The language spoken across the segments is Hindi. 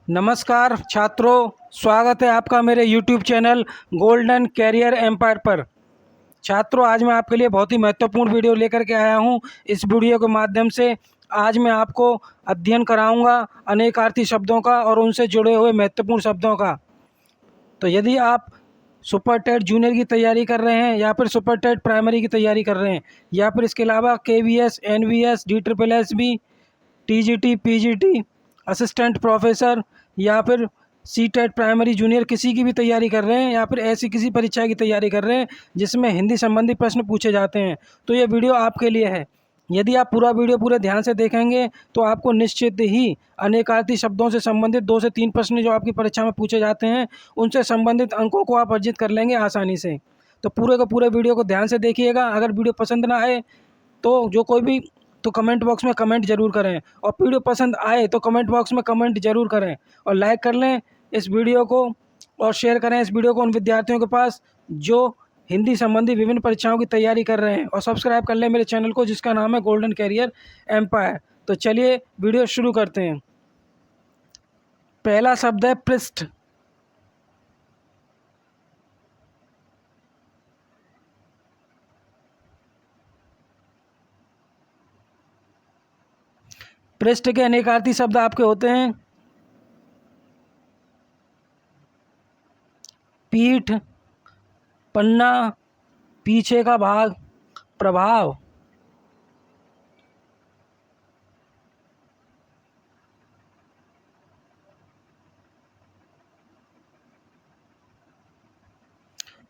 नमस्कार छात्रों, स्वागत है आपका मेरे YouTube channel Golden Career Empire पर। छात्रों, आज मैं आपके लिए बहुत ही महत्वपूर्ण वीडियो लेकर के आया हूं। इस वीडियो के माध्यम से आज मैं आपको अध्ययन कराऊंगा अनेकार्थी शब्दों का और उनसे जुड़े हुए महत्वपूर्ण शब्दों का। तो यदि आप सुपर टेट जूनियर की तैयारी कर रहे हैं या फिर सुपर टेट प्राइमरी की तैयारी कर रहे हैं या फिर इसके अलावा KVS, NVS, DSSB, TGT, PGT, assistant professor या फिर CTET प्राइमरी जूनियर किसी की भी तैयारी कर रहे हैं या फिर ऐसी किसी परीक्षा की तैयारी कर रहे हैं जिसमें हिंदी संबंधी प्रश्न पूछे जाते हैं, तो ये वीडियो आपके लिए है। यदि आप पूरा वीडियो पूरे ध्यान से देखेंगे तो आपको निश्चित ही अनेकार्थी शब्दों से संबंधित 2 से 3 प्रश्न जो आपकी परीक्षा में पूछे जाते हैं उनसे संबंधित अंकों को आप अर्जित कर लेंगे आसानी से। तो पूरे के पूरे वीडियो को ध्यान से देखिएगा। अगर वीडियो पसंद ना आए तो जो कोई भी तो कमेंट बॉक्स में कमेंट जरूर करें, और वीडियो पसंद आए तो कमेंट बॉक्स में कमेंट जरूर करें और लाइक कर लें इस वीडियो को और शेयर करें इस वीडियो को उन विद्यार्थियों के पास जो हिंदी संबंधी विभिन्न परीक्षाओं की तैयारी कर रहे हैं, और सब्सक्राइब कर लें मेरे चैनल को जिसका नाम है गोल्डन कैरियर एम्पायर। तो चलिए वीडियो शुरू करते हैं। पहला शब्द है पृष्ठ। पृष्ठ के अनेकार्थी शब्द आपके होते हैं पीठ, पन्ना, पीछे का भाग, प्रभाव।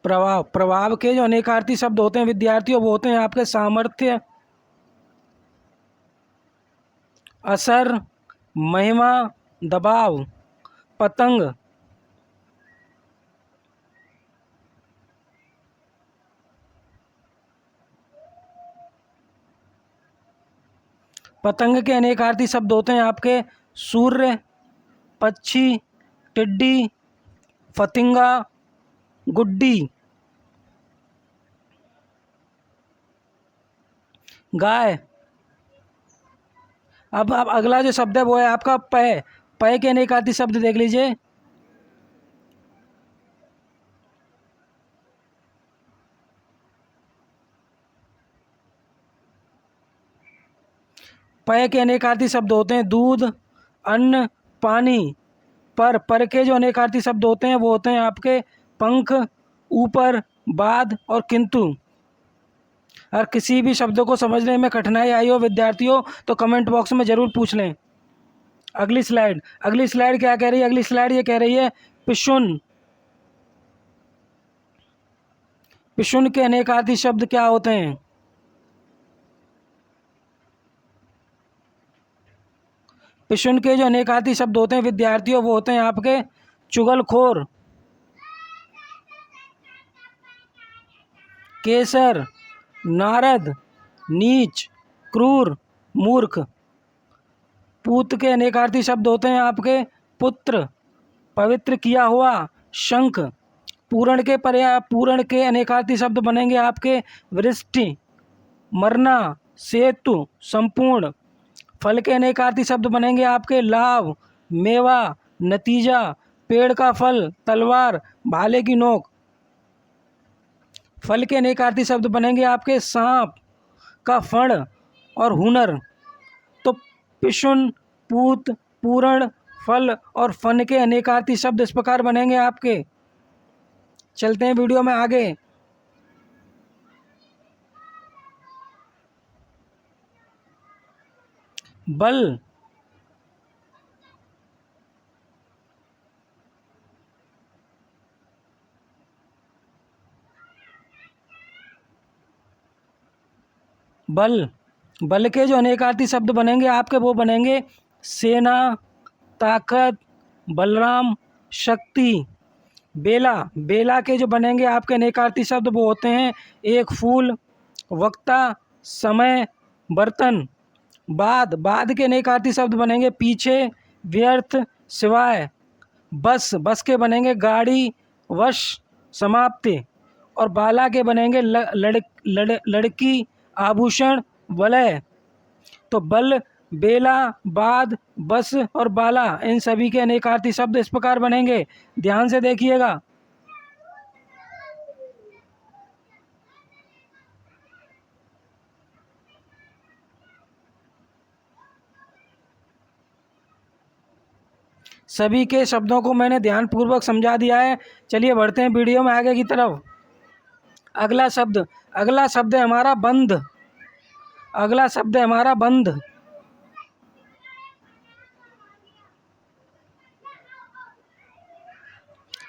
प्रभाव के जो अनेकार्थी शब्द होते हैं विद्यार्थियों, वो होते हैं आपके सामर्थ्य, असर, महिमा, दबाव, पतंग। पतंग के अनेकार्थी शब्द होते हैं आपके सूर्य, पक्षी, टिड्डी, फतिंगा, गुड्डी। गाय। अब अगला जो शब्द है वो है आपका पय। पय के अनेकार्थी शब्द देख लीजिए। पय के अनेकार्थी शब्द होते हैं दूध, अन्न, पानी। पर के जो अनेकार्थी शब्द होते हैं वो होते हैं आपके पंख, ऊपर, बाद और किंतु। और किसी भी शब्दों को समझने में कठिनाई आई हो विद्यार्थियों तो कमेंट बॉक्स में ज़रूर पूछ लें। अगली स्लाइड क्या कह रही है? अगली स्लाइड ये कह रही है पिशुन। पिशुन के अनेकार्थी शब्द क्या होते हैं? पिशुन के जो अनेकार्थी शब्द होते हैं विद्यार्थियों वो होते हैं आपके चुगलखोर, केसर, नारद, नीच, क्रूर, मूर्ख। पूत के अनेकार्थी शब्द होते हैं आपके पुत्र, पवित्र किया हुआ, शंख। पूर्ण के अनेकार्थी शब्द बनेंगे आपके वृष्टि, मरना, सेतु, संपूर्ण। फल के अनेकार्थी शब्द बनेंगे आपके लाभ, मेवा, नतीजा, पेड़ का फल, तलवार, भाले की नोक। फल के अनेकार्थी शब्द बनेंगे आपके सांप का फण और हुनर। तो पिशुन, पूत, पूर्ण, फल और फन के अनेकार्थी शब्द इस प्रकार बनेंगे आपके। चलते हैं वीडियो में आगे। बल। बल के जो अनेकार्थी शब्द बनेंगे आपके वो बनेंगे सेना, ताकत, बलराम, शक्ति। बेला के जो बनेंगे आपके अनेकार्थी शब्द वो होते हैं एक फूल, वक्ता, समय, बर्तन। बाद के अनेकार्थी शब्द बनेंगे पीछे, व्यर्थ, सिवाय। बस के बनेंगे गाड़ी, वश, समाप्ति। और बाला के बनेंगे लड़की, आभूषण, वलय। तो बल, बेला, बाद, बस और बाला, इन सभी के अनेकार्थी शब्द इस प्रकार बनेंगे। ध्यान से देखिएगा। सभी के शब्दों को मैंने ध्यानपूर्वक समझा दिया है। चलिए बढ़ते हैं वीडियो में आगे की तरफ। अगला शब्द है हमारा बंद। अगला शब्द है हमारा बंद।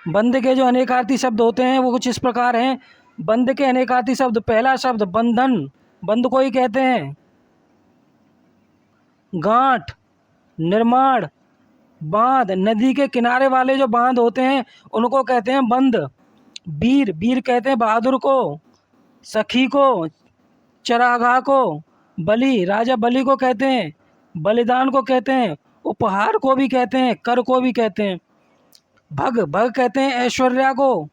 बंद के जो अनेकार्थी शब्द होते हैं वो कुछ इस प्रकार हैं। बंद के अनेकार्थी शब्द, पहला शब्द बंधन, बंद को ही कहते हैं। गांठ, निर्माण, बांध, नदी के किनारे वाले जो बांध होते हैं उनको कहते हैं बंद। वीर, वीर कहते हैं बहादुर को, सखी को, चरागाह को। बलि, राजा बलि को कहते हैं, बलिदान को कहते हैं, उपहार को भी कहते हैं, कर को भी कहते हैं। भग, भग कहते हैं ऐश्वर्या को,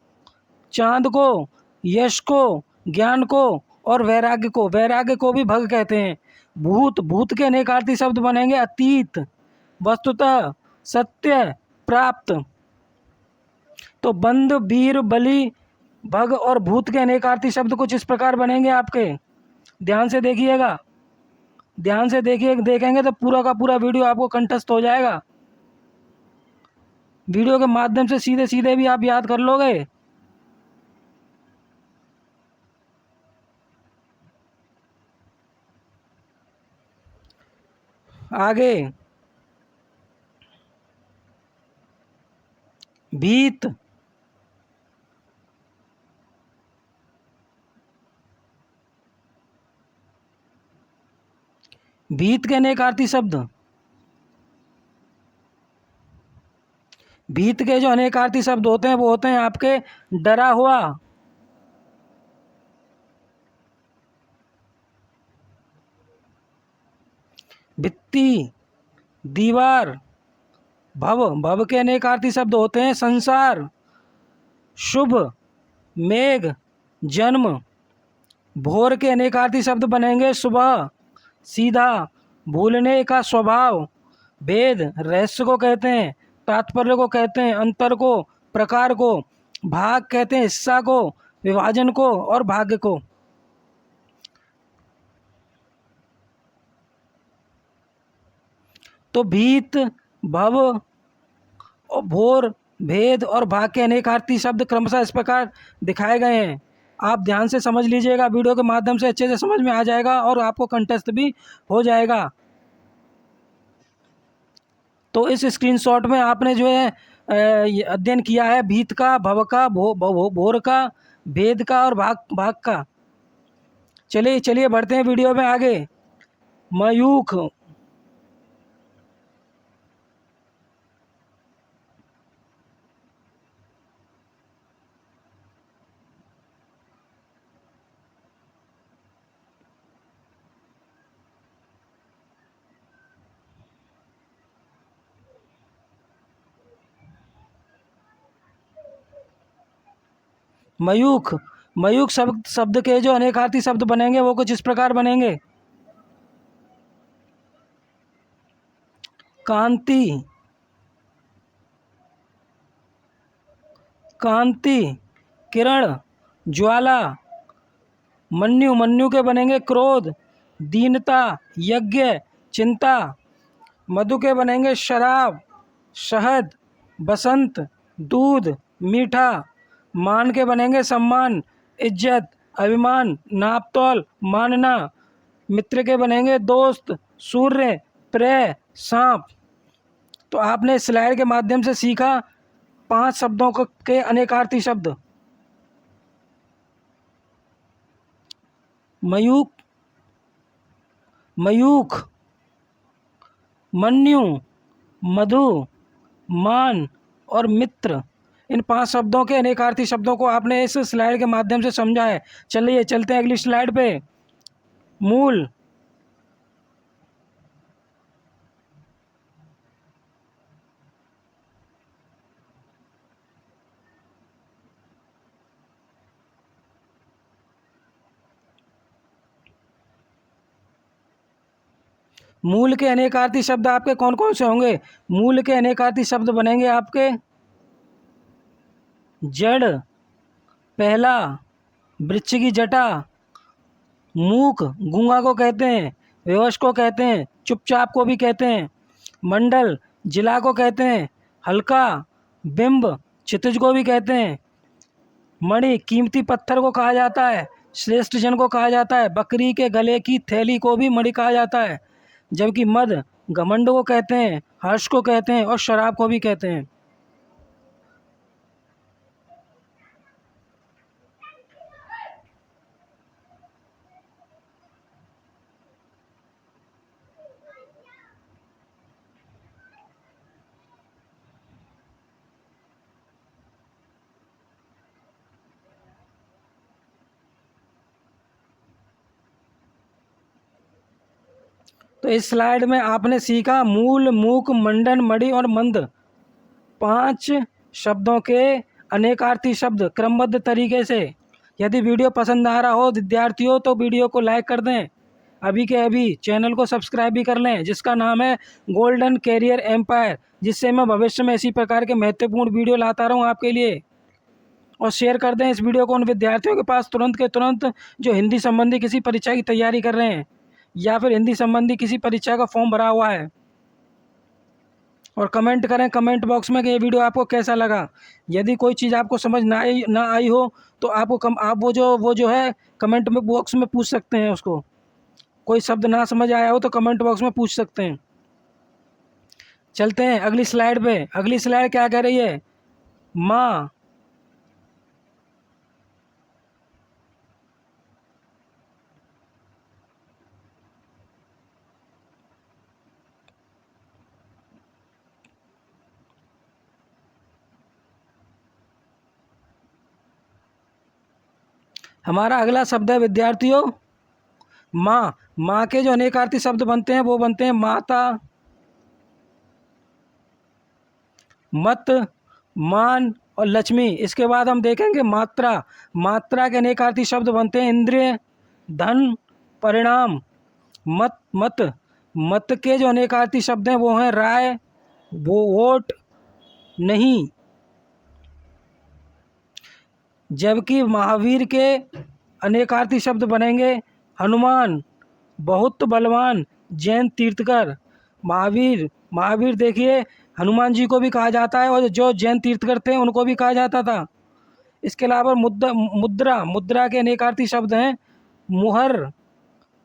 चांद को, यश को, ज्ञान को और वैराग्य को, वैराग्य को भी भग कहते हैं। भूत, भूत के अनेकार्थी शब्द बनेंगे अतीत, वस्तुतः, सत्य, प्राप्त। तो बंद, वीर, बलि, भग और भूत के अनेकार्थी शब्द कुछ इस प्रकार बनेंगे आपके। ध्यान से देखिएगा। ध्यान से देखिए, देखेंगे तो पूरा का पूरा वीडियो आपको कंठस्थ हो जाएगा। वीडियो के माध्यम से सीधे सीधे भी आप याद कर लोगे। आगे, भीत, भीत के अनेकार्थी शब्द, भीत के जो अनेकार्थी शब्द होते हैं वो होते हैं आपके डरा हुआ, भित्ति, दीवार। भव, भव के अनेकार्थी शब्द होते हैं संसार, शुभ, मेघ, जन्म। भोर के अनेकार्थी शब्द बनेंगे सुबह, सीधा, भूलने का स्वभाव। भेद, रहस्य को कहते हैं, तात्पर्य को कहते हैं, अंतर को, प्रकार को। भाग कहते हैं हिस्सा को, विभाजन को और भाग्य को। तो भीत, भव और भोर, भेद और भाग के अनेकार्थी शब्द क्रमशः इस प्रकार दिखाए गए हैं। आप ध्यान से समझ लीजिएगा, वीडियो के माध्यम से अच्छे से समझ में आ जाएगा और आपको कंठस्थ भी हो जाएगा। तो इस स्क्रीनशॉट में आपने जो है ये अध्ययन किया है भीत का, भव का, भोर का, भेद का और भाग भाग का। चलिए चलिए बढ़ते हैं वीडियो में आगे। मयूख, मयूख, मयूख शब्द शब्द के जो अनेकार्थी शब्द बनेंगे वो कुछ इस प्रकार बनेंगे। कांति, कांति, किरण, ज्वाला। मन्यु, मन्यु के बनेंगे क्रोध, दीनता, यज्ञ, चिंता। मधु के बनेंगे शराब, शहद, बसंत, दूध, मीठा। मान के बनेंगे सम्मान, इज्जत, अभिमान, नापतोल, मानना। मित्र के बनेंगे दोस्त, सूर्य, प्रेय, सांप। तो आपने स्लाइड के माध्यम से सीखा 5 शब्दों के अनेकार्थी शब्द। मयूख, मयूख, मन्यु, मधु, मान और मित्र। इन 5 शब्दों के अनेकार्थी शब्दों को आपने इस स्लाइड के माध्यम से समझा है। चलिए चलते हैं अगली स्लाइड पे। मूल, मूल के अनेकार्थी शब्द आपके कौन कौन से होंगे? मूल के अनेकार्थी शब्द बनेंगे आपके जड़, पहला, वृक्ष की जटा, मूक गूंगा को कहते हैं, विवश को कहते हैं, चुपचाप को भी कहते हैं, मंडल जिला को कहते हैं, हल्का बिंब क्षितिज को भी कहते हैं, मणि कीमती पत्थर को कहा जाता है, श्रेष्ठ जन को कहा जाता है, बकरी के गले की थैली को भी मणि कहा जाता है, जबकि मद घमंड को कहते हैं, हर्ष को कहते हैं और शराब को भी कहते हैं। तो इस स्लाइड में आपने सीखा मूल, मूक, मंडन, मणि और मंद 5 शब्दों के अनेकार्थी शब्द क्रमबद्ध तरीके से। यदि वीडियो पसंद आ रहा हो विद्यार्थियों तो वीडियो को लाइक कर दें, अभी के अभी चैनल को सब्सक्राइब भी कर लें जिसका नाम है गोल्डन कैरियर एम्पायर, जिससे मैं भविष्य में इसी प्रकार के महत्वपूर्ण वीडियो लाता रहूं आपके लिए। और शेयर कर दें इस वीडियो को उन विद्यार्थियों के पास तुरंत के तुरंत जो हिंदी संबंधी किसी परीक्षा की तैयारी कर रहे हैं या फिर हिंदी संबंधी किसी परीक्षा का फॉर्म भरा हुआ है। और कमेंट करें कमेंट बॉक्स में कि ये वीडियो आपको कैसा लगा। यदि कोई चीज़ आपको समझ ना आई हो तो आप वो जो है कमेंट में बॉक्स में पूछ सकते हैं उसको। कोई शब्द ना समझ आया हो तो कमेंट बॉक्स में पूछ सकते हैं। चलते हैं अगली स्लाइड पे। अगली स्लाइड क्या कह रही है? माँ। हमारा अगला शब्द है विद्यार्थियों माँ। माँ के जो अनेकार्थी शब्द बनते हैं वो बनते हैं माता, मत, मान और लक्ष्मी। इसके बाद हम देखेंगे मात्रा। मात्रा के अनेकार्थी शब्द बनते हैं इंद्रिय, धन, परिणाम। मत के जो अनेकार्थी शब्द हैं वो हैं राय, वो वोट, नहीं। जबकि महावीर के अनेकार्थी शब्द बनेंगे हनुमान, बहुत बलवान, जैन तीर्थकर। महावीर देखिए हनुमान जी को भी कहा जाता है और जो जैन तीर्थकर थे उनको भी कहा जाता था। इसके अलावा मुद्रा के अनेकार्थी शब्द हैं मुहर,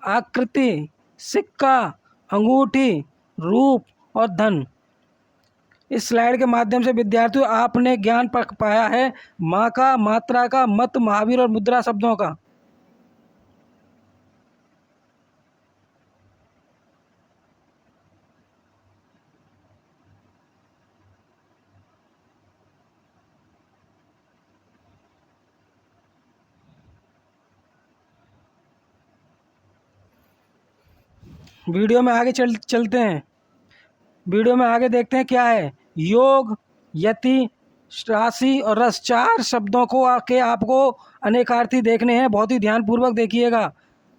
आकृति, सिक्का, अंगूठी, रूप और धन। इस स्लाइड के माध्यम से विद्यार्थियों आपने ज्ञान पाया है माँ का, मात्रा का, मत, महावीर और मुद्रा शब्दों का। वीडियो में आगे चलते हैं। वीडियो में आगे देखते हैं क्या है। योग, यति, राशि और रस 4 शब्दों को आपको अनेकार्थी देखने हैं। बहुत ही ध्यानपूर्वक देखिएगा।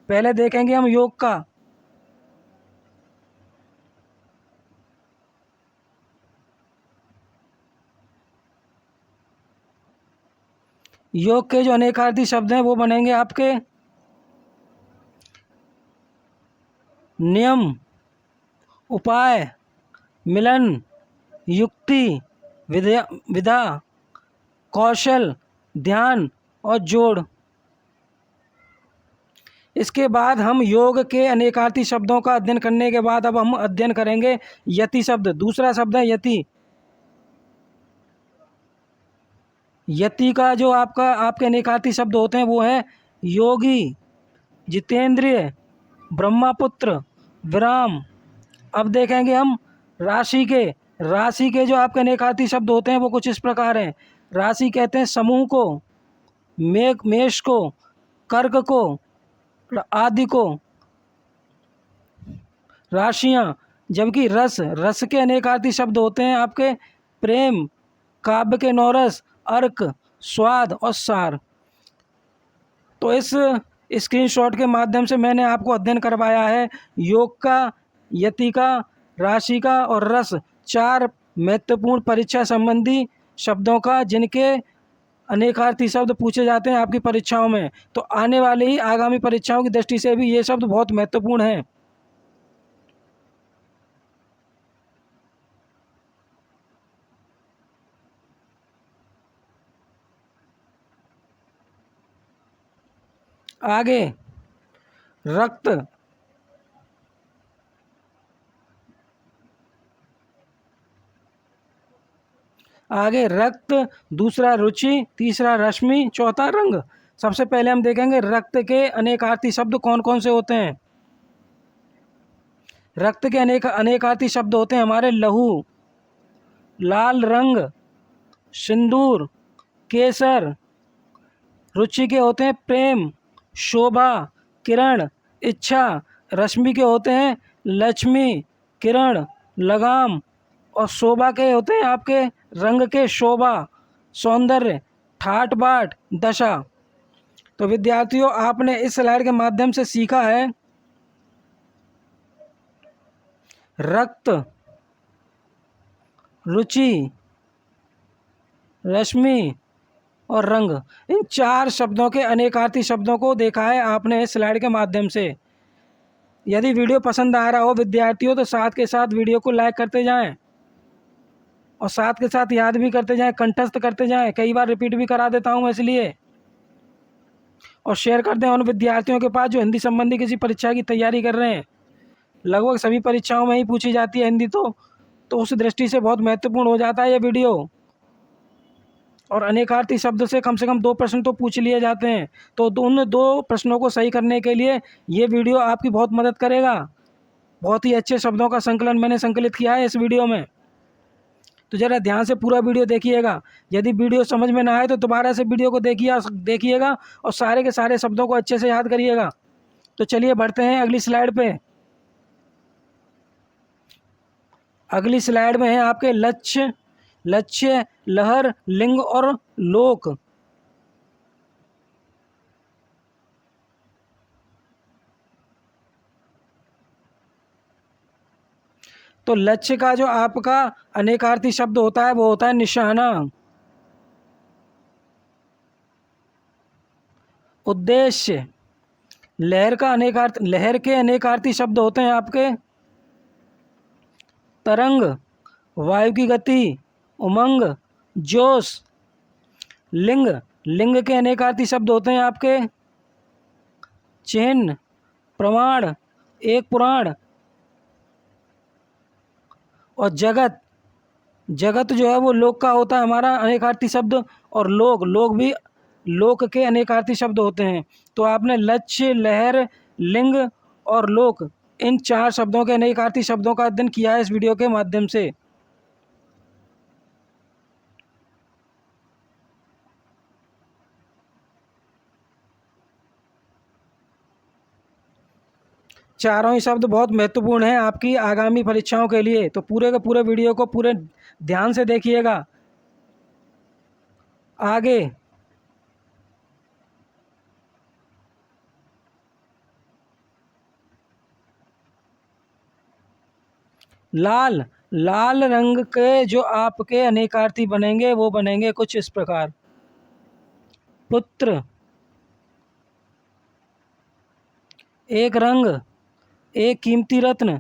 पहले देखेंगे हम योग का। योग के जो अनेकार्थी शब्द हैं वो बनेंगे आपके नियम, उपाय, मिलन, युक्ति, विधा, कौशल, ध्यान और जोड़। इसके बाद हम योग के अनेकार्थी शब्दों का अध्ययन करने के बाद अब हम अध्ययन करेंगे यति शब्द। दूसरा शब्द है यति। यति का जो आपके अनेकार्थी शब्द होते हैं वो है योगी, जितेंद्रिय, ब्रह्मपुत्र, विराम। अब देखेंगे हम राशि के जो आपके अनेकार्थी शब्द होते हैं वो कुछ इस प्रकार हैं। राशि कहते हैं समूह को, मेष को, कर्क को, आदि को, राशियां। जबकि रस के अनेकार्थी शब्द होते हैं आपके प्रेम, काव्य के 9 रस, अर्क, स्वाद और सार। तो इस स्क्रीनशॉट के माध्यम से मैंने आपको अध्ययन करवाया है योग का यतिका, राशिका और रस 4 महत्वपूर्ण परीक्षा संबंधी शब्दों का जिनके अनेकार्थी शब्द पूछे जाते हैं आपकी परीक्षाओं में। तो आने वाले ही आगामी परीक्षाओं की दृष्टि से भी ये शब्द बहुत महत्वपूर्ण हैं। आगे रक्त, आगे रक्त, दूसरा रुचि, तीसरा रश्मि, चौथा रंग। सबसे पहले हम देखेंगे रक्त के अनेकार्थी शब्द कौन कौन से होते हैं। रक्त के अनेकार्थी शब्द होते हैं हमारे लहू, लाल रंग, सिंदूर, केसर। रुचि के होते हैं प्रेम, शोभा, किरण, इच्छा। रश्मि के होते हैं लक्ष्मी, किरण, लगाम। और शोभा के होते हैं आपके रंग के शोभा, सौंदर्य, ठाट बाट, दशा। तो विद्यार्थियों आपने इस स्लाइड के माध्यम से सीखा है रक्त, रुचि, रश्मि और रंग। इन 4 शब्दों के अनेकार्थी शब्दों को देखा है आपने इस स्लाइड के माध्यम से। यदि वीडियो पसंद आ रहा हो विद्यार्थियों तो साथ के साथ वीडियो को लाइक करते जाएं और साथ के साथ याद भी करते जाएं, कंठस्थ करते जाएं। कई बार रिपीट भी करा देता हूं मैं इसलिए। और शेयर कर दें उन विद्यार्थियों के पास जो हिंदी संबंधी किसी परीक्षा की तैयारी कर रहे हैं। लगभग सभी परीक्षाओं में ही पूछी जाती है हिंदी, तो उस दृष्टि से बहुत महत्वपूर्ण हो जाता है ये वीडियो। और अनेकार्थी शब्द से कम 2 प्रश्न तो पूछ लिए जाते हैं। तो उन 2 प्रश्नों को सही करने के लिए ये वीडियो आपकी बहुत मदद करेगा। बहुत ही अच्छे शब्दों का संकलन मैंने संकलित किया है इस वीडियो में। तो ज़रा ध्यान से पूरा वीडियो देखिएगा। यदि वीडियो समझ में ना आए तो दोबारा से वीडियो को देखिएगा और सारे के सारे शब्दों को अच्छे से याद करिएगा। तो चलिए बढ़ते हैं अगली स्लाइड पे। अगली स्लाइड में है आपके लक्ष्य, लक्ष्य, लहर, लिंग और लोक। तो लक्ष्य का जो आपका अनेकार्थी शब्द होता है वो होता है निशाना। उद्देश्य, लहर के अनेकार्थी शब्द होते हैं आपके तरंग, वायु की गति, उमंग, जोश। लिंग, लिंग के अनेकार्थी शब्द होते हैं आपके चिन्ह, प्रमाण, एक पुराण। और जगत, जगत जो है वो लोक का होता है हमारा अनेकार्थी शब्द। और लोक, लोक भी लोक के अनेकार्थी शब्द होते हैं। तो आपने लक्ष्य, लहर, लिंग और लोक इन 4 शब्दों के अनेकार्थी शब्दों का अध्ययन किया है इस वीडियो के माध्यम से। चारों ही शब्द बहुत महत्वपूर्ण हैं आपकी आगामी परीक्षाओं के लिए। तो पूरे के पूरे वीडियो को पूरे ध्यान से देखिएगा। आगे लाल, लाल रंग के जो आपके अनेकार्थी बनेंगे वो बनेंगे कुछ इस प्रकार। पुत्र, एक रंग, एक कीमती रत्न।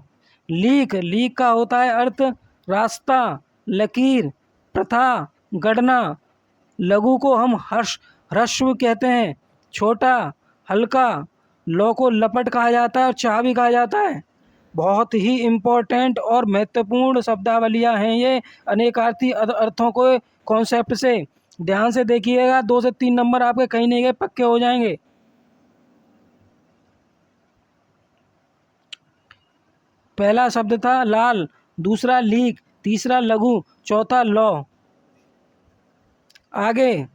लीक, लीक का होता है अर्थ रास्ता, लकीर, प्रथा, गणना। लघु को हम ह्रस्व कहते हैं, छोटा, हल्का। लौ को लपट कहा जाता है और चा भी कहा जाता है। बहुत ही इम्पोर्टेंट और महत्वपूर्ण शब्दावलियाँ हैं ये अनेकार्थी अर्थों को कॉन्सेप्ट से। ध्यान से देखिएगा, 2 से 3 नंबर आपके कहीं नहीं गए, पक्के हो जाएंगे। पहला शब्द था लाल, दूसरा लीक, तीसरा लघु, चौथा लौ। आगे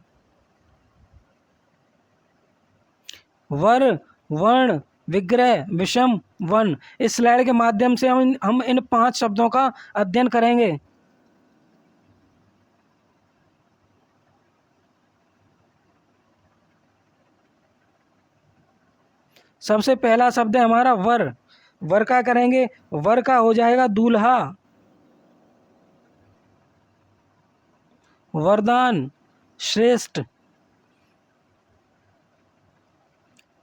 वर, वर्ण, विग्रह, विषम, वन। इस स्लाइड के माध्यम से हम इन 5 शब्दों का अध्ययन करेंगे। सबसे पहला शब्द है हमारा वर। वर का करेंगे, वर का हो जाएगा दूल्हा, वरदान, श्रेष्ठ।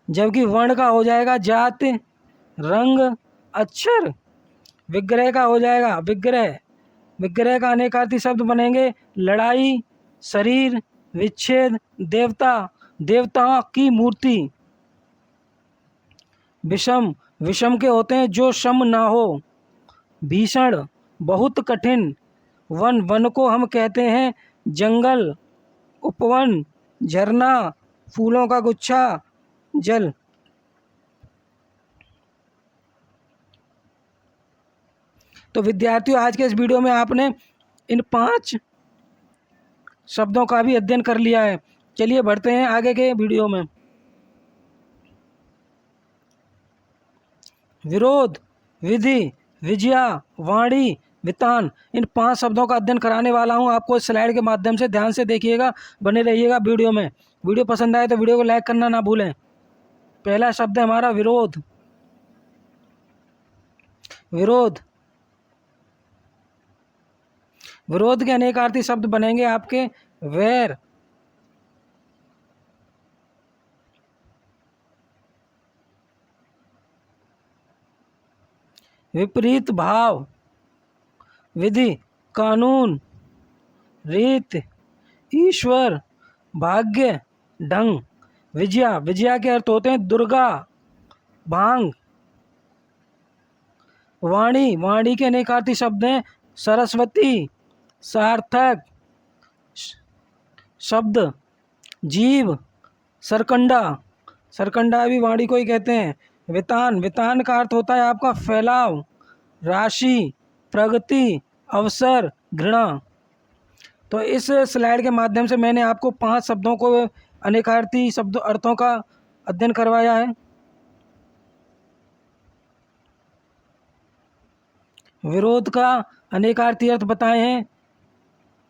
जबकि वर्ण का हो जाएगा जाति, रंग, अक्षर। विग्रह का हो जाएगा विग्रह, विग्रह का अनेकार्थी शब्द बनेंगे लड़ाई, शरीर, विच्छेद, देवता, देवताओं की मूर्ति। विषम, विषम के होते हैं जो सम ना हो। भीषण, बहुत कठिन। वन, वन को हम कहते हैं जंगल, उपवन, झरना, फूलों का गुच्छा, जल। तो विद्यार्थियों, आज के इस वीडियो में आपने इन 5 शब्दों का भी अध्ययन कर लिया है। चलिए बढ़ते हैं आगे के वीडियो में। विरोध, विधि, विजया, वाणी, वितान, इन 5 शब्दों का अध्ययन कराने वाला हूं आपको इस स्लाइड के माध्यम से। ध्यान से देखिएगा, बने रहिएगा वीडियो में। वीडियो पसंद आए तो वीडियो को लाइक करना ना भूलें। पहला शब्द है हमारा विरोध। विरोध, विरोध के अनेकार्थी शब्द बनेंगे आपके वैर, विपरीत भाव, विधि, कानून, रीत, ईश्वर, भाग्य, ढंग। विजया, विजया के अर्थ होते हैं दुर्गा, भांग। वाणी, वाणी के अनेकार्थी शब्द हैं सरस्वती, सार्थक, शब्द, जीव, सरकंडा, सरकंडा भी वाणी को ही कहते हैं। वितान, वितान का अर्थ होता है आपका फैलाव, राशि, प्रगति, अवसर, घृणा। तो इस स्लाइड के माध्यम से मैंने आपको 5 शब्दों को अनेकार्थी शब्द अर्थों का अध्ययन करवाया है। विरोध का अनेकार्थी अर्थ बताए हैं,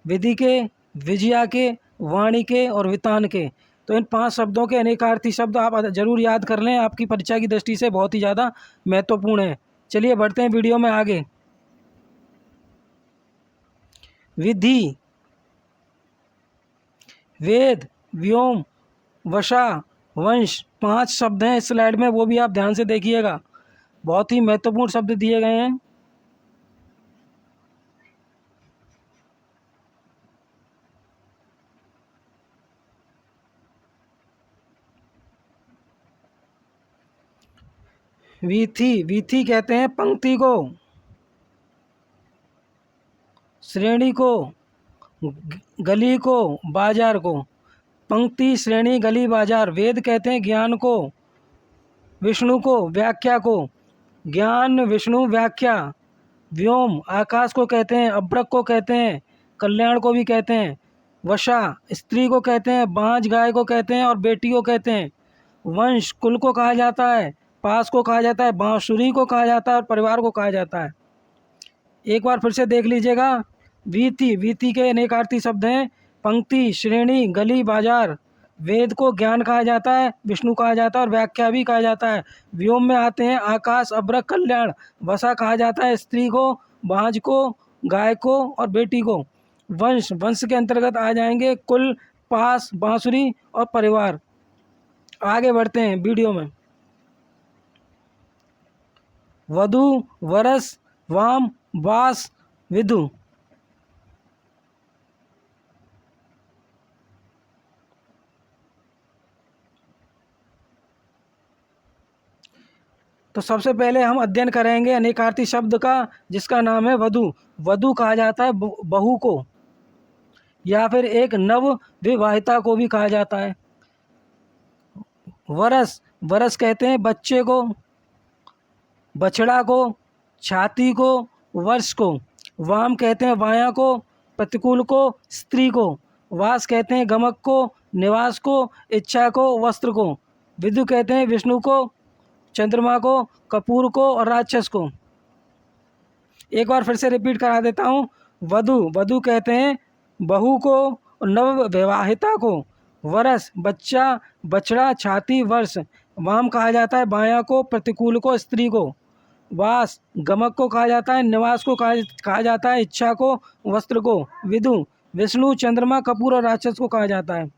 विधि के, विजया के, वाणी के और वितान के। तो इन 5 शब्दों के अनेकार्थी शब्द आप जरूर याद कर लें, आपकी परीक्षा की दृष्टि से बहुत ही ज़्यादा महत्वपूर्ण है। चलिए बढ़ते हैं वीडियो में आगे। विधि, वेद, व्योम, वशा, वंश, 5 शब्द हैं इस स्लाइड में, वो भी आप ध्यान से देखिएगा, बहुत ही महत्वपूर्ण शब्द दिए गए हैं। वीथी, वीथी कहते हैं पंक्ति को, श्रेणी को, गली को, बाजार को। पंक्ति, श्रेणी, गली, बाजार। वेद कहते हैं ज्ञान को, विष्णु को, व्याख्या को। ज्ञान, विष्णु, व्याख्या। व्योम, आकाश को कहते हैं, अभ्रक को कहते हैं, कल्याण को भी कहते हैं। वशा, स्त्री को कहते हैं, बांझ गाय को कहते हैं और बेटी को कहते हैं। वंश, कुल को कहा जाता है, पास को कहा जाता है, बांसुरी को कहा जाता है और परिवार को कहा जाता है। एक बार फिर से देख लीजिएगा। वीथी, वीथी के अनेकार्थी शब्द हैं पंक्ति, श्रेणी, गली, बाजार। वेद को ज्ञान कहा जाता है, विष्णु कहा जाता है और व्याख्या भी कहा जाता है। व्योम में आते हैं आकाश, अभ्रक, कल्याण। वसा कहा जाता है स्त्री को, बांझ को, गाय को और बेटी को। वंश, वंश के अंतर्गत आ जाएंगे कुल, पास, बांसुरी और परिवार। आगे बढ़ते हैं वीडियो में। वधु, वरस, वाम, वास, विधु। तो सबसे पहले हम अध्ययन करेंगे अनेकार्थी शब्द का, जिसका नाम है वधु। वधु कहा जाता है बहू को, या फिर एक नव विवाहिता को भी कहा जाता है। वरस, वरस कहते हैं बच्चे को, बछड़ा को, छाती को, वर्ष को। वाम कहते हैं वाया को, प्रतिकूल को, स्त्री को। वास कहते हैं गमक को, निवास को, इच्छा को, वस्त्र को। विदु कहते हैं विष्णु को, चंद्रमा को, कपूर को और राक्षस को। एक बार फिर से रिपीट करा देता हूँ। वधु, वधु कहते हैं बहू को और नव विवाहिता को। वरस, बच्चा, बछड़ा, छाती, वर्ष। वाम कहा जाता है बाया को, प्रतिकूल को, स्त्री को। वास गमक को कहा जाता है, निवास को कहा जाता है, इच्छा को, वस्त्र को, विदु विष्णु, चंद्रमा, कपूर और राक्षस को कहा जाता है।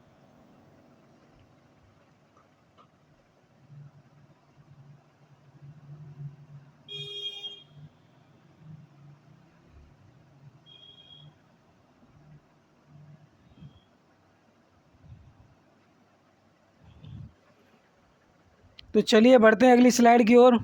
तो चलिए बढ़ते हैं अगली स्लाइड की ओर।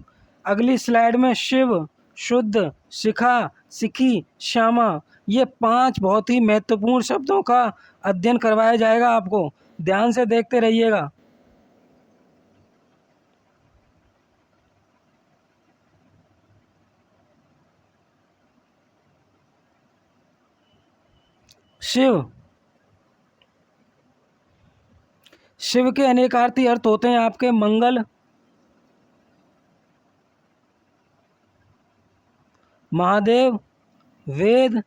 अगली स्लाइड में शिव, शुद्ध, शिखा, सिखी, श्यामा, ये 5 बहुत ही महत्वपूर्ण शब्दों का अध्ययन करवाया जाएगा आपको। ध्यान से देखते रहिएगा। शिव, शिव के अनेकार्थी अर्थ होते हैं आपके मंगल, महादेव, वेद,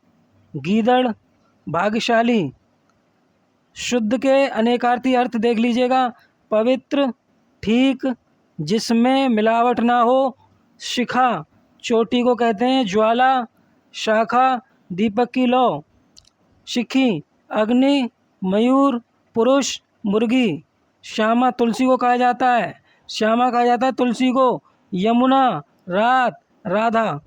गीदड़, भाग्यशाली। शुद्ध के अनेकार्थी अर्थ देख लीजिएगा, पवित्र, ठीक, जिसमें मिलावट ना हो। शिखा, चोटी को कहते हैं, ज्वाला, शाखा, दीपक की लौ। शिखी, अग्नि, मयूर, पुरुष, मुर्गी। श्यामा, तुलसी को कहा जाता है, श्यामा कहा जाता है तुलसी को। यमुना, रात, राधा।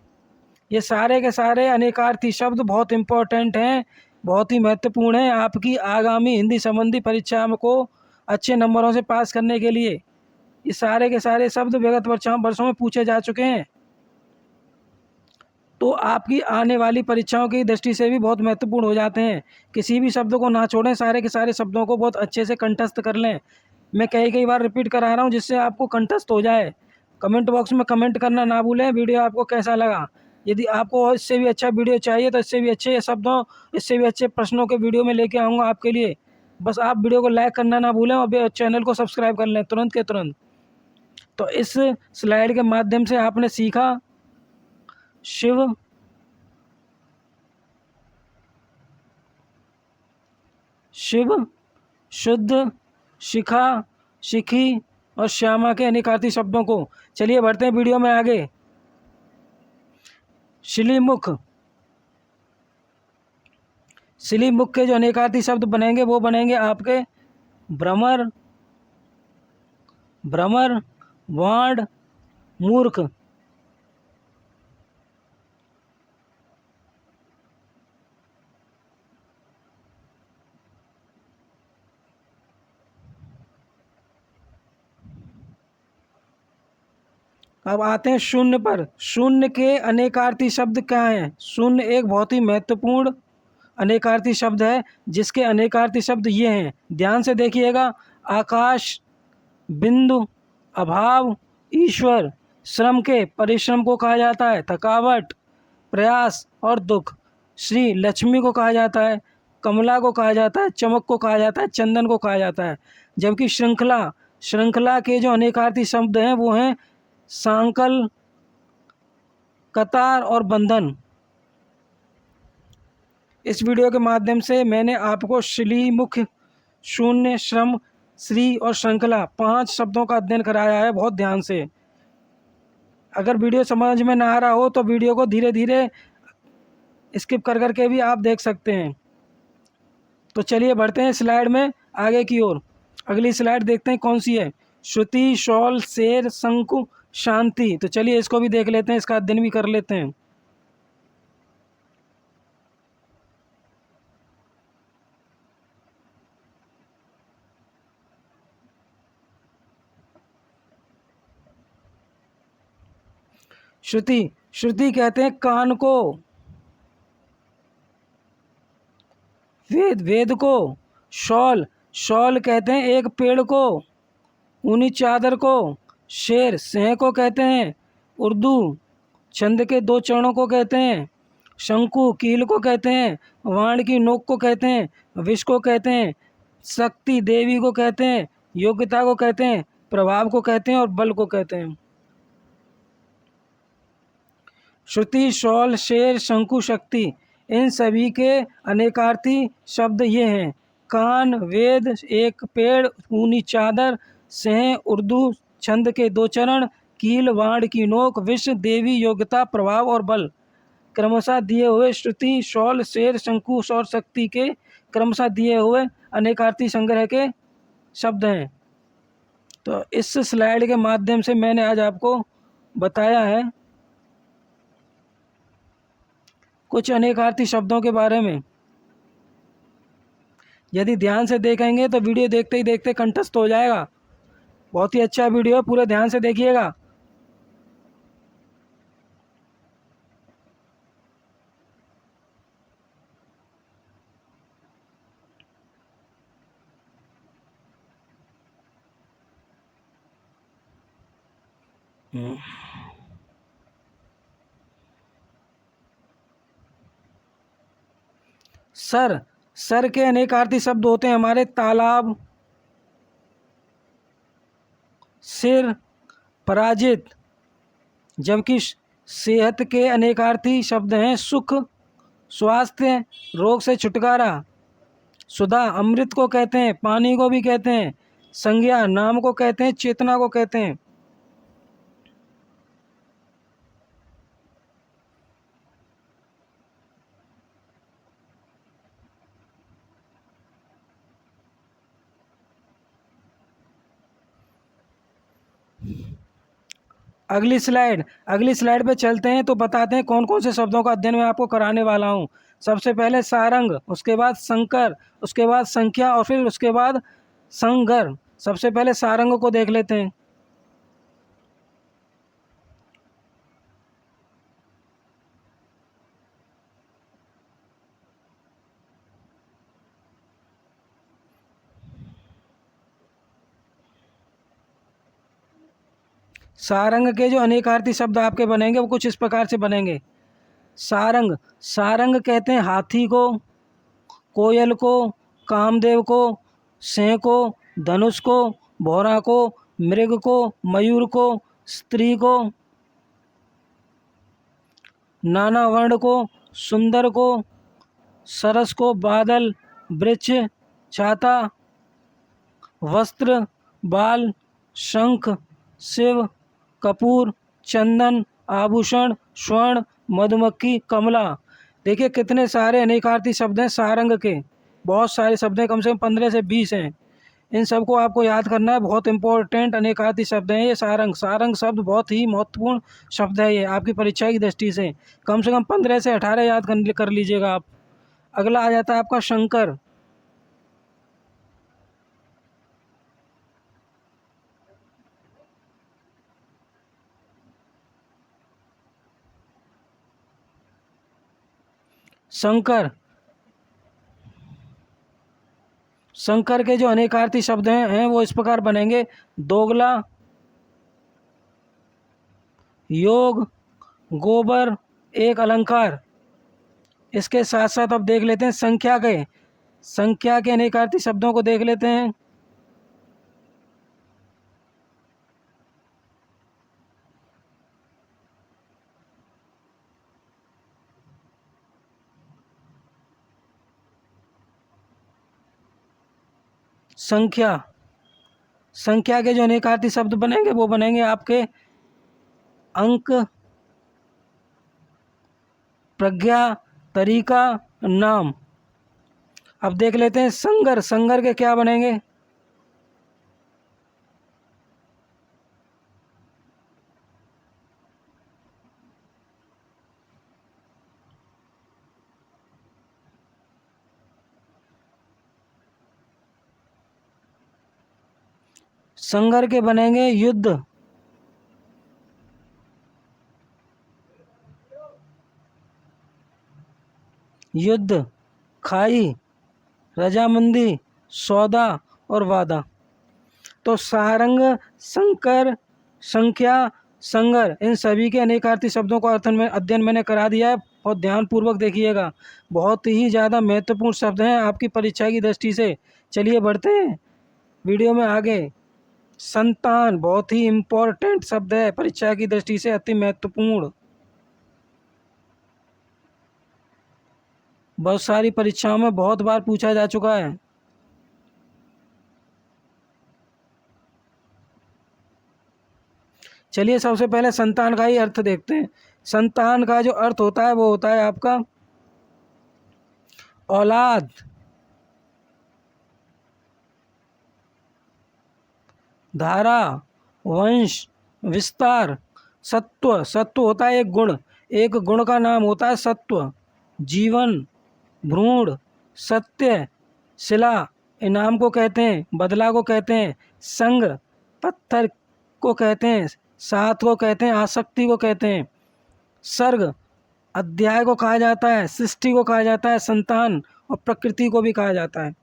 ये सारे के सारे अनेकार्थी शब्द बहुत इम्पोर्टेंट हैं, बहुत ही महत्वपूर्ण हैं आपकी आगामी हिंदी संबंधी परीक्षा को अच्छे नंबरों से पास करने के लिए। ये सारे के सारे शब्द विगत वर्षों में पूछे जा चुके हैं, तो आपकी आने वाली परीक्षाओं की दृष्टि से भी बहुत महत्वपूर्ण हो जाते हैं। किसी भी शब्द को ना छोड़ें, सारे के सारे शब्दों को बहुत अच्छे से कंठस्थ कर लें। मैं कई बार रिपीट करा रहा हूँ जिससे आपको कंठस्थ हो जाए। कमेंट बॉक्स में कमेंट करना ना भूलें वीडियो आपको कैसा लगा। यदि आपको इससे भी अच्छा वीडियो चाहिए तो इससे भी अच्छे शब्दों, इससे भी अच्छे प्रश्नों के वीडियो में लेके आऊँगा आपके लिए। बस आप वीडियो को लाइक करना ना भूलें और चैनल को सब्सक्राइब कर लें तुरंत के तुरंत। तो इस स्लाइड के माध्यम से आपने सीखा शिव, शिव, शुद्ध, शिखा, शिखी और श्यामा के अनेकार्थी शब्दों को। चलिए बढ़ते हैं वीडियो में आगे। शिलीमुख, शिलीमुख के जो अनेकार्थी शब्द बनेंगे वो बनेंगे आपके भ्रमर, भ्रमर, वाण, मूर्ख। अब आते हैं शून्य पर। शून्य के अनेकार्थी शब्द क्या हैं? शून्य एक बहुत ही महत्वपूर्ण अनेकार्थी शब्द है जिसके अनेकार्थी शब्द ये हैं, ध्यान से देखिएगा। आकाश, बिंदु, अभाव, ईश्वर। श्रम के परिश्रम को कहा जाता है, थकावट, प्रयास और दुख। श्री लक्ष्मी को कहा जाता है, कमला को कहा जाता है, चमक को कहा जाता है, चंदन को कहा जाता है। जबकि श्रृंखला, श्रृंखला के जो अनेकार्थी शब्द हैं वो हैं सांकल, कतार और बंधन। इस वीडियो के माध्यम से मैंने आपको शिलीमुख, शून्य, श्रम, श्री और श्रृंखला 5 शब्दों का अध्ययन कराया है बहुत ध्यान से। अगर वीडियो समझ में ना आ रहा हो तो वीडियो को धीरे धीरे स्किप कर करके भी आप देख सकते हैं। तो चलिए बढ़ते हैं स्लाइड में आगे की ओर। अगली स्लाइड देखते हैं कौन सी है। श्रुति, शौल, शेर, शंकु, शांति। तो चलिए इसको भी देख लेते हैं, इसका अध्ययन भी कर लेते हैं। श्रुति, श्रुति कहते हैं कान को। वेद, वेद को। शौल, शौल कहते हैं एक पेड़ को, ऊनी चादर को। शेर, सिंह को कहते हैं। उर्दू, छंद के 2 चरणों को कहते हैं। शंकु, कील को कहते हैं। वाण की नोक को कहते हैं। विष को कहते हैं। शक्ति, देवी को कहते हैं। योग्यता को कहते हैं। प्रभाव को कहते हैं और बल को कहते हैं। श्रुति, शौल, शेर, शंकु, शक्ति, इन सभी के अनेकार्थी शब्द ये हैं। कान, वेद, एक पेड़, ऊनी चादर, सिंह, उर्दू, छंद के 2 चरण, कील, बाण की नोक, विष, देवी, योग्यता, प्रभाव और बल क्रमशः दिए हुए श्रुति, शौल, शेर, शंकु और शक्ति के क्रमशः दिए हुए अनेकार्थी संग्रह के शब्द हैं। तो इस स्लाइड के माध्यम से मैंने आज आपको बताया है कुछ अनेकार्थी शब्दों के बारे में। यदि ध्यान से देखेंगे तो वीडियो देखते ही देखते कंठस्थ हो जाएगा। बहुत ही अच्छा वीडियो है, पूरे ध्यान से देखिएगा। सर, सर के अनेकार्थी शब्द होते हैं हमारे तालाब, सिर, पराजित। जबकि सेहत के अनेकार्थी शब्द हैं सुख, स्वास्थ्य, रोग से छुटकारा। सुधा अमृत को कहते हैं, पानी को भी कहते हैं। संज्ञा नाम को कहते हैं, चेतना को कहते हैं। अगली स्लाइड पे चलते हैं तो बताते हैं कौन कौन से शब्दों का अध्ययन मैं आपको कराने वाला हूँ। सबसे पहले सारंग, उसके बाद संकर, उसके बाद संख्या और फिर उसके बाद संगर। सबसे पहले सारंग को देख लेते हैं। सारंग के जो अनेकार्थी शब्द आपके बनेंगे वो कुछ इस प्रकार से बनेंगे। सारंग, सारंग कहते हैं हाथी को, कोयल को, कामदेव को, सिंह को, धनुष को, भौरा को, मृग को, मयूर को, स्त्री को, नाना वर्ण को, सुंदर को, सरस को, बादल, वृक्ष, छाता, वस्त्र, बाल, शंख, शिव, कपूर, चंदन, आभूषण, स्वर्ण, मधुमक्खी, कमला। देखिए कितने सारे अनेकार्थी शब्द हैं सारंग के। बहुत सारे शब्द हैं, कम से कम 15 से 20 हैं। इन सबको आपको याद करना है, बहुत इंपॉर्टेंट अनेकार्थी शब्द हैं ये। सारंग, सारंग शब्द बहुत ही महत्वपूर्ण शब्द है ये आपकी परीक्षा की दृष्टि से। कम 15 से 18 याद कर लीजिएगा आप। अगला आ जाता है आपका शंकर। शंकर, शंकर के जो अनेकार्थी शब्द हैं वो इस प्रकार बनेंगे। दोगला, योग, गोबर, एक अलंकार। इसके साथ साथ अब देख लेते हैं संख्या के अनेकार्थी शब्दों को देख लेते हैं। संख्या, संख्या के जो अनेकार्थी शब्द बनेंगे वो बनेंगे आपके अंक, प्रज्ञा, तरीका, नाम। अब देख लेते हैं संगर, संगर के क्या बनेंगे। संगर के बनेंगे युद्ध, युद्ध, खाई, रजामंदी, सौदा और वादा। तो सारंग, संकर, संख्या, संगर, इन सभी के अनेकार्थी शब्दों का अध्ययन मैंने करा दिया है। बहुत ध्यानपूर्वक देखिएगा, बहुत ही ज़्यादा महत्वपूर्ण शब्द हैं आपकी परीक्षा की दृष्टि से। चलिए बढ़ते हैं वीडियो में आगे। संतान बहुत ही इम्पोर्टेंट शब्द है परीक्षा की दृष्टि से, अति महत्वपूर्ण। बहुत सारी परीक्षाओं में बहुत बार पूछा जा चुका है। चलिए सबसे पहले संतान का ही अर्थ देखते हैं। संतान का जो अर्थ होता है वो होता है आपका औलाद, धारा, वंश, विस्तार। सत्व, सत्व होता है एक गुण, एक गुण का नाम होता है सत्व। जीवन, भ्रूण, सत्य, शिला, इनाम को कहते हैं, बदला को कहते हैं, संग, पत्थर को कहते हैं, साथ को कहते हैं, आसक्ति को कहते हैं, सर्ग, अध्याय को कहा जाता है, सृष्टि को कहा जाता है, संतान और प्रकृति को भी कहा जाता है।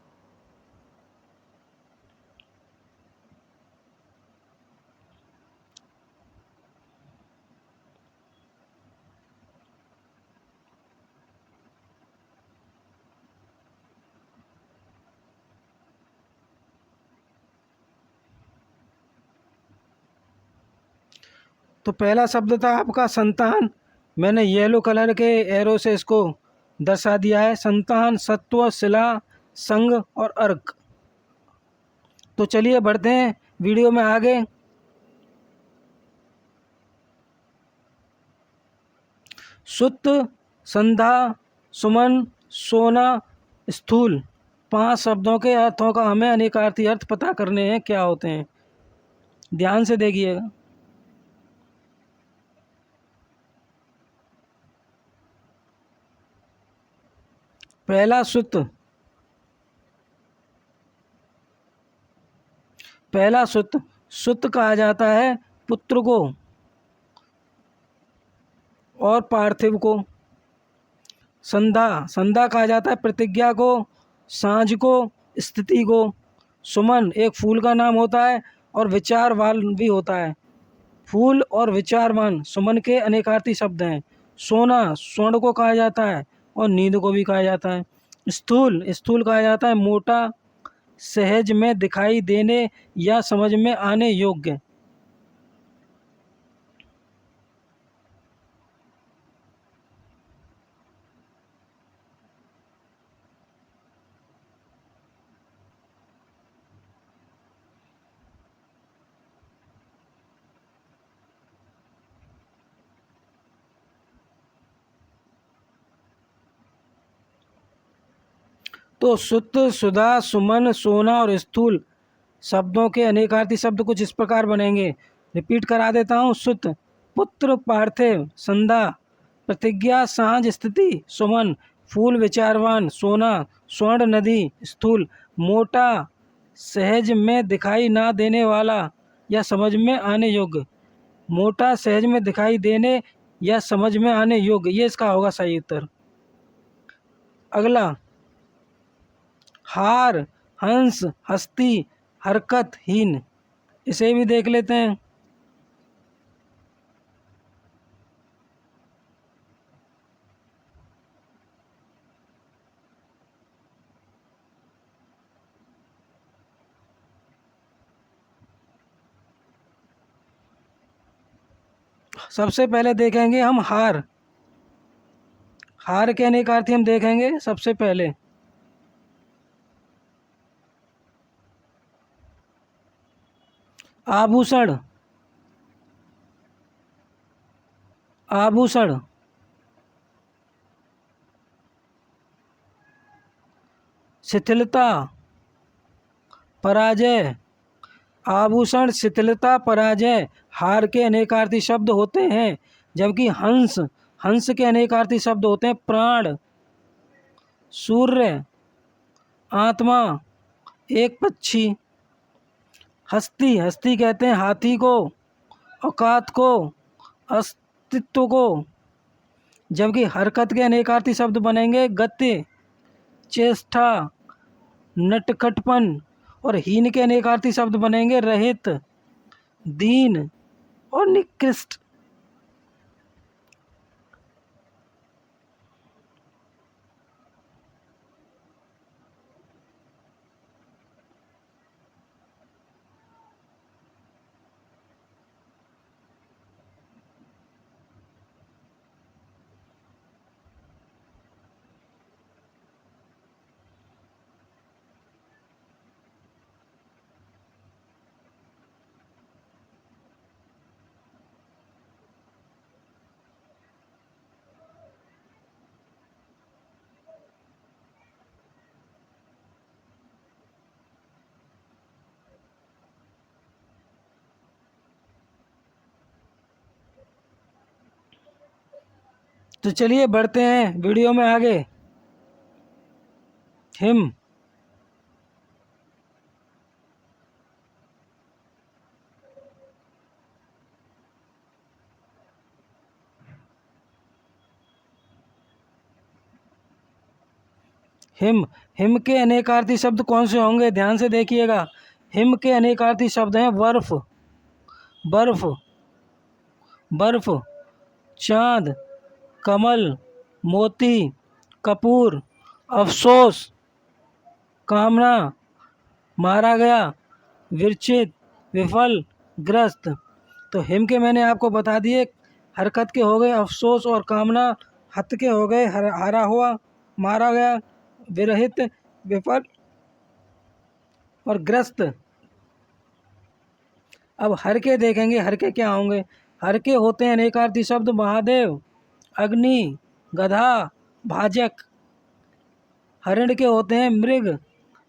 तो पहला शब्द था आपका संतान। मैंने येलो कलर के एरो से इसको दर्शा दिया है। संतान, सत्व, शिला, संग और अर्क। तो चलिए बढ़ते हैं वीडियो में आगे। सुत, संध्या, सुमन, सोना, स्थूल। 5 शब्दों के अर्थों का हमें अनेकार्थी अर्थ पता करने हैं, क्या होते हैं, ध्यान से देखिएगा। पहला सुत, पहला सुत, सुत कहा जाता है पुत्र को और पार्थिव को। संध्या, संध्या कहा जाता है प्रतिज्ञा को, सांझ को, स्थिति को। सुमन एक फूल का नाम होता है और विचारवान भी होता है। फूल और विचारवान सुमन के अनेकार्थी शब्द हैं। सोना स्वर्ण को कहा जाता है और नींद को भी कहा जाता है। स्थूल, स्थूल कहा जाता है मोटा, सहज में दिखाई देने या समझ में आने योग्य। तो सुत, सुधा, सुमन, सोना और स्थूल शब्दों के अनेकार्थी शब्द कुछ इस प्रकार बनेंगे। रिपीट करा देता हूँ। सुत पुत्र, पार्थिव, संध्या प्रतिज्ञा, सांझ, स्थिति, सुमन फूल, विचारवान, सोना स्वर्ण, नदी, स्थूल मोटा, सहज में दिखाई ना देने वाला या समझ में आने योग्य। मोटा, सहज में दिखाई देने या समझ में आने योग्य, ये इसका होगा सही उत्तर। अगला, हार, हंस, हस्ती, हरकत, हीन। इसे भी देख लेते हैं। सबसे पहले देखेंगे हम हार। हार के अनेकार्थी हम देखेंगे सबसे पहले। आभूषण, आभूषण, शिथिलता, पराजय। आभूषण, शिथिलता, पराजय हार के अनेकार्थी शब्द होते हैं। जबकि हंस, हंस के अनेकार्थी शब्द होते हैं प्राण, सूर्य, आत्मा, एक पक्षी। हस्ती, हस्ती कहते हैं हाथी को, औकात को, अस्तित्व को। जबकि हरकत के अनेकार्थी शब्द बनेंगे गति, चेष्टा, नटखटपन। और हीन के अनेकार्थी शब्द बनेंगे रहित, दीन और निकृष्ट। तो चलिए बढ़ते हैं वीडियो में आगे। हिम, हिम, हिम के अनेकार्थी शब्द कौन से होंगे? ध्यान से देखिएगा। हिम के अनेकार्थी शब्द हैं बर्फ, बर्फ, बर्फ, चांद, कमल, मोती, कपूर, अफसोस, कामना, मारा गया, विरचित, विफल, ग्रस्त। तो हिम के मैंने आपको बता दिए। हरकत के हो गए अफसोस और कामना, हत के हो गए हारा हुआ, मारा गया, विरहित, विफल और ग्रस्त। अब हर के देखेंगे, हर के क्या होंगे? हर के होते हैं अनेकार्थी शब्द महादेव, अग्नि, गधा, भाजक। हरिण के होते हैं मृग,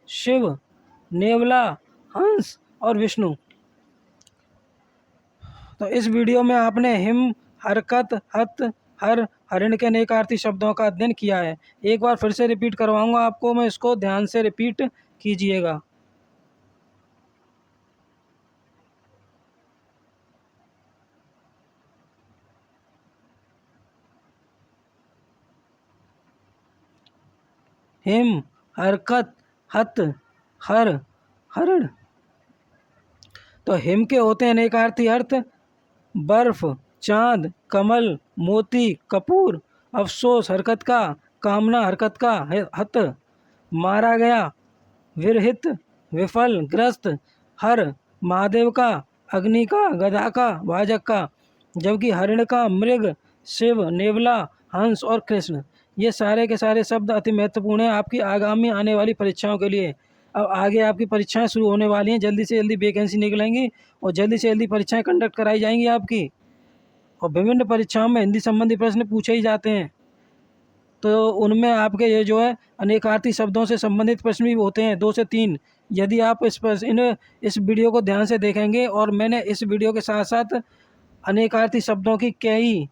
शिव, नेवला, हंस और विष्णु। तो इस वीडियो में आपने हिम, हरकत, हत, हर, हरिण के अनेकार्थी शब्दों का अध्ययन किया है। एक बार फिर से रिपीट करवाऊंगा आपको मैं, इसको ध्यान से रिपीट कीजिएगा। हिम, हरकत, हत, हर, हरिण। तो हिम के होते हैं अनेकार्थी अर्थ बर्फ, चांद, कमल, मोती, कपूर, अफसोस हरकत का, कामना हरकत का, हत, मारा गया, विरहित, विफल, ग्रस्त, हर, महादेव का, अग्नि का, गधा का, भाजक का। जबकि हरिण का मृग, शिव, नेवला, हंस और कृष्ण। ये सारे के सारे शब्द अति महत्वपूर्ण हैं आपकी आगामी आने वाली परीक्षाओं के लिए। अब आगे आपकी परीक्षाएं शुरू होने वाली हैं, जल्दी से जल्दी वैकेंसी निकलेंगी और जल्दी से जल्दी परीक्षाएं कंडक्ट कराई जाएंगी आपकी। और विभिन्न परीक्षाओं में हिंदी संबंधी प्रश्न पूछे ही जाते हैं, तो उनमें आपके ये जो है अनेकार्थी शब्दों से संबंधित प्रश्न भी होते हैं 2 से 3। यदि आप इस वीडियो को ध्यान से देखेंगे, और मैंने इस वीडियो के साथ साथ अनेकार्थी शब्दों की कई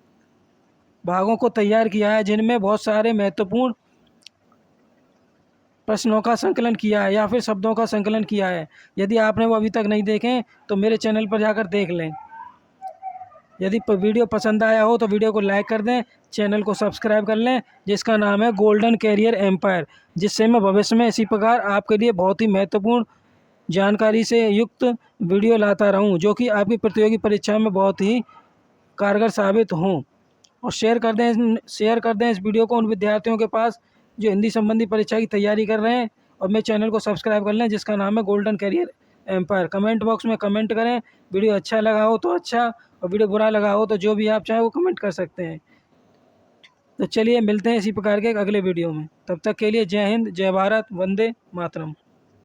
भागों को तैयार किया है, जिनमें बहुत सारे महत्वपूर्ण प्रश्नों का संकलन किया है या फिर शब्दों का संकलन किया है। यदि आपने वो अभी तक नहीं देखें तो मेरे चैनल पर जाकर देख लें। यदि वीडियो पसंद आया हो तो वीडियो को लाइक कर दें, चैनल को सब्सक्राइब कर लें, जिसका नाम है गोल्डन कैरियर एम्पायर, जिससे मैं भविष्य में इसी प्रकार आपके लिए बहुत ही महत्वपूर्ण जानकारी से युक्त वीडियो लाता रहूं, जो कि आपकी प्रतियोगी परीक्षा में बहुत ही कारगर साबित हों। और शेयर कर दें इस वीडियो को उन विद्यार्थियों के पास जो हिंदी संबंधी परीक्षा की तैयारी कर रहे हैं। और मेरे चैनल को सब्सक्राइब कर लें, जिसका नाम है Golden Career Empire. Comment box में कमेंट करें, वीडियो अच्छा लगा हो तो अच्छा, और वीडियो बुरा लगा हो तो जो भी आप चाहें वो कमेंट कर सकते हैं। तो चलिए मिलते हैं इसी प्रकार के अगले वीडियो में। तब तक के लिए जय हिंद, जय भारत, वंदे मातरम।